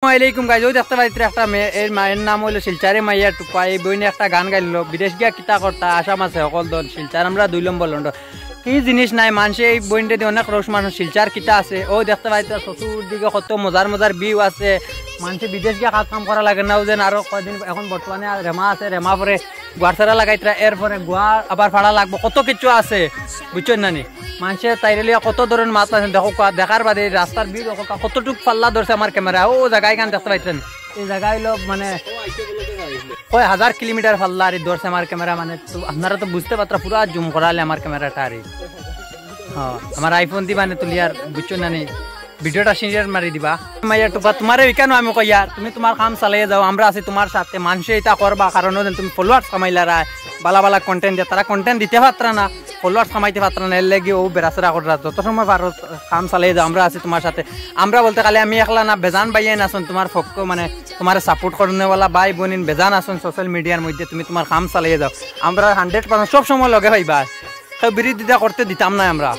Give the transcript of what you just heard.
আসসালামাইকুম গাইজ, ওই দেখতে পাইতে একটা মেয়ে, এর মায়ের নাম হইলো শিলচারে মাইয়া টুপা। এই বইনে একটা গান গাইলো, বিদেশ গিয়া কিতা করতা আসাম আছে সকল দল শিলচার আমরা 2 নম্বর লন্ডন। কি জিনিস নাই মানুষে এই বইনটা দিয়ে অনেক রস মানুষ শিলচার কিতা আছে। ও দেখতে পাইতে চতুর্দিকে কত মজার মজার ভিউ আছে। মানুষে বিদেশ গিয়া কাজ করা লাগে না, যেন আরো কয়দিন এখন বর্তমানে রেমা আছে, রেমা পরে গুয়ারছাড়া লাগাইতরা, এরপরে গুয়া আবার ভাড়া লাগবো, কত কিছু আছে বুঝছেন নানি। মানুষের তাইরে লিয়া কত ধরনের মাছ আছে দেখো, দেখার বাদে রাস্তার ভিড় কতটুক পাল্লা ধরছে আমার ক্যামেরা। ও জায়গায় গান দেখতে পাইছেন, এই জায়গায় হলো মানে কয় 1000 কিলোমিটার পাল্লা আর ধরছে আমার ক্যামেরা। মানে তো আপনারা তো বুঝতে পারতা, পুরা জুম করালে আমার ক্যামেরাটা আর হ্যাঁ আমার আইফোন দিবা না তুলি আর বুঝছেন নানি, ভিডিওটা সিনিয়র মারি দিবা। মাইয়া টুপা তোমার কেন আমি কইয়ার, তুমি তোমার কাম চালিয়ে যাও, আমরা আছি তোমার সাথে। মানুষে এটা করবা কারণ তুমি ফলোয়ার্স কামাইলারা, বালা বালা কন্টেন্ট দিয়ে তারা কন্টেন্ট দিতে পারতা না, ফলোয়ার্স কামাইতে পারতা না, এর লেগে ও বেড়াচেরা করা। যত সময় পারো কাম চালিয়ে যাও, আমরা আছি তোমার সাথে। আমরা বলতে খালি আমি একলা না, বেজান বাইয়ান আসুন তোমার পক্ষ, মানে তোমার সাপোর্ট করনেওয়ালা ভাই বোনিন বেজান আসুন সোশ্যাল মিডিয়ার মধ্যে। তুমি তোমার কাম চালিয়ে যাও, আমরা 100% সব সময় লগে হইবা, বিরোধিতা করতে দিতাম না আমরা।